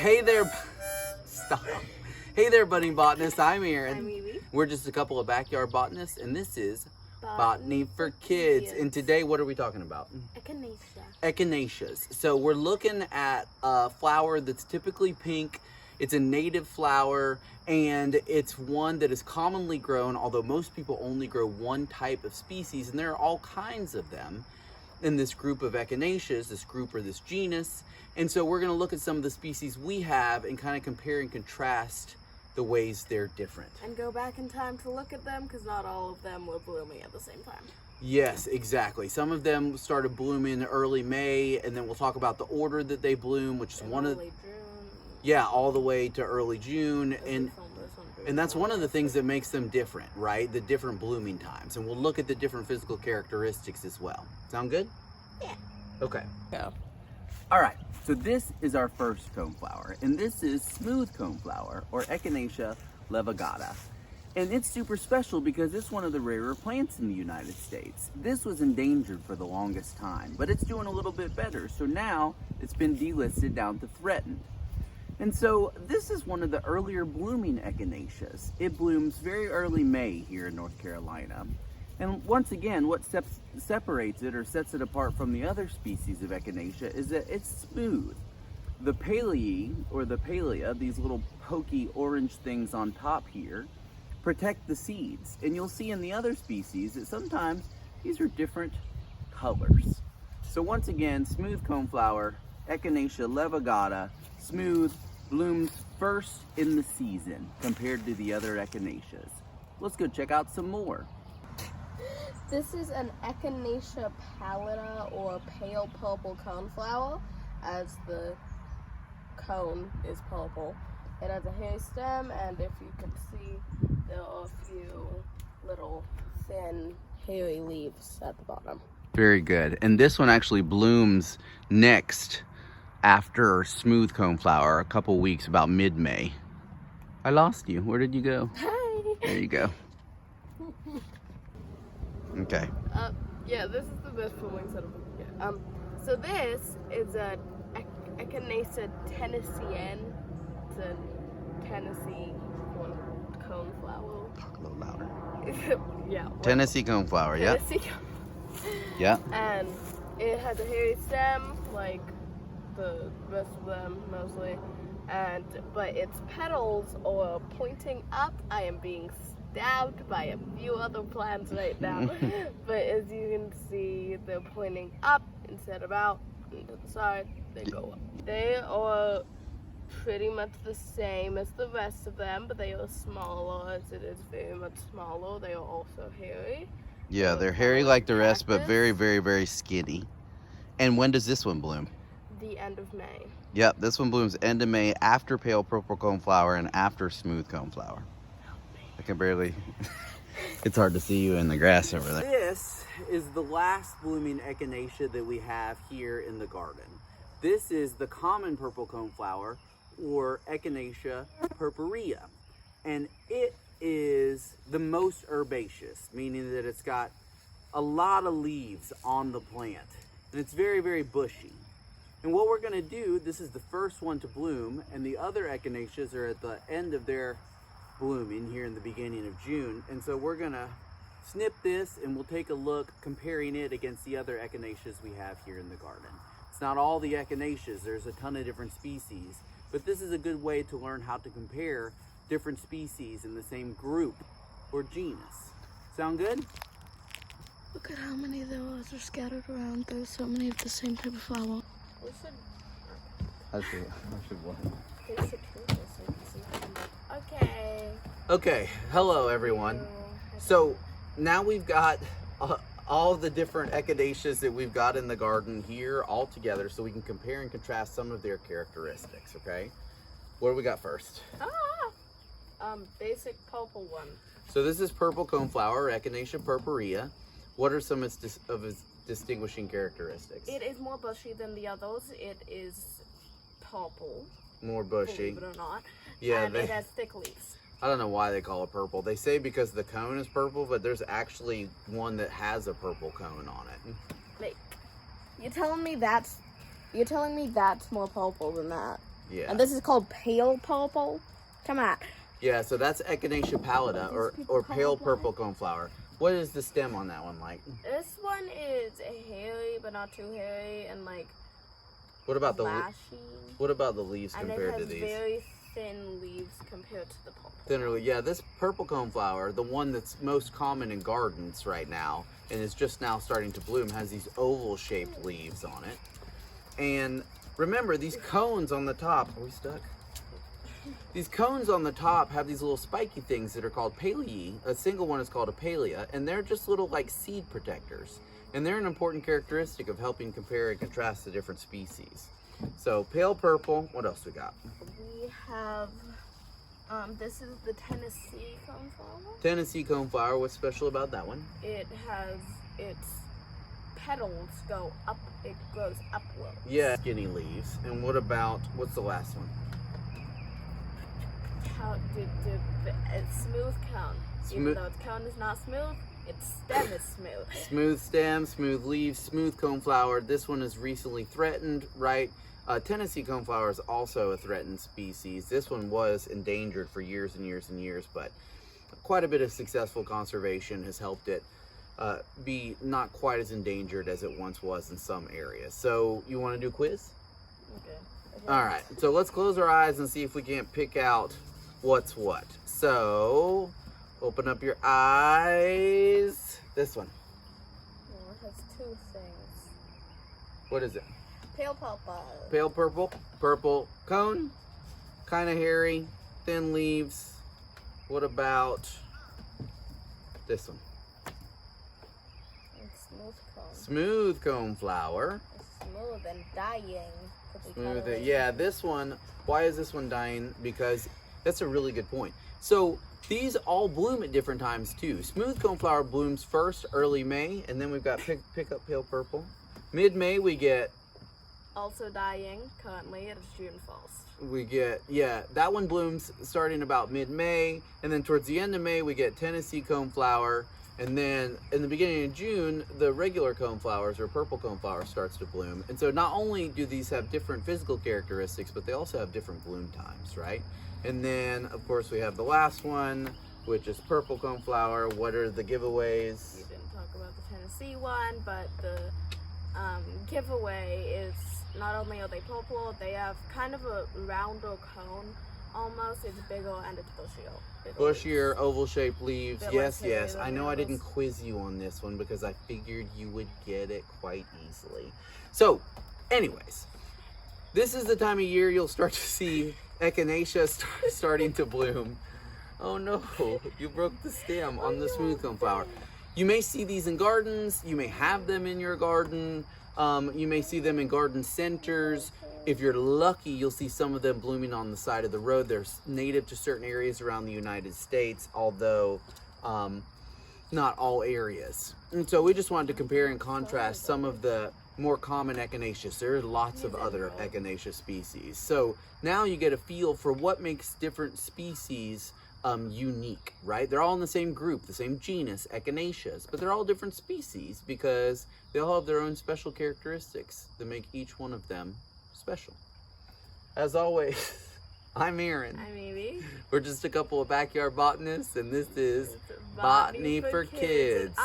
Hey there, stop. Hey there, budding botanists. I'm Aaron. I'm Evie. We're just a couple of backyard botanists, and this is Botany for Kids. And today, what are we talking about? Echinacea. Echinaceas. So we're looking at a flower that's typically pink. It's a native flower, and it's one that is commonly grown, although most people only grow one type of species, and there are all kinds of them in this group of Echinaceas, this group or this genus. And so we're going to look at some of the species we have and kind of compare and contrast the ways they're different. And go back in time to look at them, because not all of them were blooming at the same time. Yes, exactly. Some of them started blooming early May, and then we'll talk about the order that they bloom, which is June. Yeah, all the way to early June. And that's one of the things that makes them different, right? The different blooming times. And we'll look at the different physical characteristics as well. Sound good? Yeah. Okay. Yeah. All right. So this is our first coneflower, and this is smooth coneflower, or Echinacea levigata. And it's super special because it's one of the rarer plants in the United States. This was endangered for the longest time, but it's doing a little bit better. So now it's been delisted down to threatened. And so this is one of the earlier blooming Echinaceas. It blooms very early May here in North Carolina. And once again, what separates it or sets it apart from the other species of Echinacea is that it's smooth. The palea, or the palea, these little pokey orange things on top here, protect the seeds. And you'll see in the other species that sometimes these are different colors. So once again, smooth coneflower, Echinacea levigata, smooth, blooms first in the season compared to the other Echinaceas. Let's go check out some more. This is an Echinacea pallida, or pale purple coneflower, as the cone is purple. It has a hairy stem, and if you can see, there are a few little thin hairy leaves at the bottom. Very good. And this one actually blooms next after smooth coneflower, a couple weeks, about mid-May. I lost you. Where did you go? Hi! There you go. Okay. Yeah, this is the best blooming set of them. So this is a Echinacea tennesseean. It's a Tennessee coneflower. Talk a little louder. Yeah. Tennessee coneflower, yeah. Tennessee Yeah. And it has a hairy stem, like the rest of them mostly. But its petals are pointing up. I am being stabbed by a few other plants right now. But as you can see, they're pointing up instead of out, and to the side, they go up. They are pretty much the same as the rest of them, but they are smaller, as it is very much smaller. They are also hairy. Yeah, they're hairy like the rest, but very, very, very skinny. And when does this one bloom? The end of May. Yep, this one blooms end of May, after pale purple coneflower and after smooth coneflower. I can barely, it's hard to see you in the grass over there. This is the last blooming Echinacea that we have here in the garden. This is the common purple coneflower, or Echinacea purpurea. And it is the most herbaceous, meaning that it's got a lot of leaves on the plant. And it's very, very bushy. And what we're gonna do, this is the first one to bloom, and the other Echinaceas are at the end of their blooming here in the beginning of June. And so we're gonna snip this, and we'll take a look comparing it against the other Echinaceas we have here in the garden. It's not all the Echinaceas, there's a ton of different species, but this is a good way to learn how to compare different species in the same group or genus. Sound good? Look at how many there are scattered around. There's so many of the same type of flower. We should. I should what? They should treat this so you can see them. Okay. Okay, hello everyone. So now we've got all the different Echinaceas that we've got in the garden here all together, so we can compare and contrast some of their characteristics, okay? What do we got first? Basic purple one. So this is purple coneflower, Echinacea purpurea. What are some of its distinguishing characteristics? It is more bushy than the others. It is purple. More bushy. Believe it or not. Yeah, and it has thick leaves. I don't know why they call it purple. They say because the cone is purple, but there's actually one that has a purple cone on it. Like, you're telling me that's more purple than that? Yeah. And this is called pale purple. Come on. Yeah, so that's Echinacea pallida, or pale purple coneflower. What is the stem on that one like? This one is hairy, but not too hairy, and like What about lashy. What about the leaves And compared it to has these? very thin leaves compared to the purple. Thinner, yeah, this purple coneflower, the one that's most common in gardens right now, and is just now starting to bloom, has these oval-shaped leaves on it. And remember, these cones on the top, are we stuck? These cones on the top have these little spiky things that are called palea. A single one is called a palea, and they're just little like seed protectors. And they're an important characteristic of helping compare and contrast the different species. So pale purple, what else we got? We have, this is the Tennessee coneflower. Tennessee coneflower, what's special about that one? It has its petals go up, it grows upwards. Yeah, skinny leaves. And what about, what's the last one? It's smooth cone. Even though its cone is not smooth, its stem is smooth. Smooth stem, smooth leaves, smooth coneflower. This one is recently threatened, right? Tennessee coneflower is also a threatened species. This one was endangered for years and years and years, but quite a bit of successful conservation has helped it be not quite as endangered as it once was in some areas. So you want to do a quiz? Okay. All right, so let's close our eyes and see if we can't pick out what's what. So open up your eyes. This one. Well, it has two things. What is it? Pale purple. Pale purple, purple cone, kind of hairy, thin leaves. What about this one? It's smooth cone. Smooth coneflower. It's smooth and dying. Smooth, yeah, this one, why is this one dying? Because that's a really good point. So these all bloom at different times too. Smooth coneflower blooms first early May, and then we've got pick up pale purple. Mid-May we get also dying currently. It's June 1st. We get, yeah, that one blooms starting about mid-May, and then towards the end of May we get Tennessee coneflower, and then in the beginning of June the regular coneflowers or purple coneflower starts to bloom. And so not only do these have different physical characteristics, but they also have different bloom times, right? And then of course we have the last one, which is purple coneflower. What are the giveaways? We didn't talk about the Tennessee one, but the giveaway is not only are they purple, they have kind of a rounder cone almost. It's bigger and it's bushier. Bushier, oval-shaped leaves. Bit Yes, less yes. hairy I than know the I others. didn't quiz you on this one because I figured you would get it quite easily. So, anyways, this is the time of year you'll start to see Echinaceas starting to bloom. Oh no, you broke the stem on the smooth coneflower. You may see these in gardens. You may have them in your garden. You may see them in garden centers. If you're lucky, you'll see some of them blooming on the side of the road. They're native to certain areas around the United States, although not all areas. And so we just wanted to compare and contrast some of the more common Echinaceas. There are lots of other Echinacea species. So now you get a feel for what makes different species unique, right? They're all in the same group, the same genus, Echinaceas, but they're all different species because they all have their own special characteristics that make each one of them special. As always, I'm Aaron. I'm Amy. We're just a couple of backyard botanists, and this is Botany for Kids.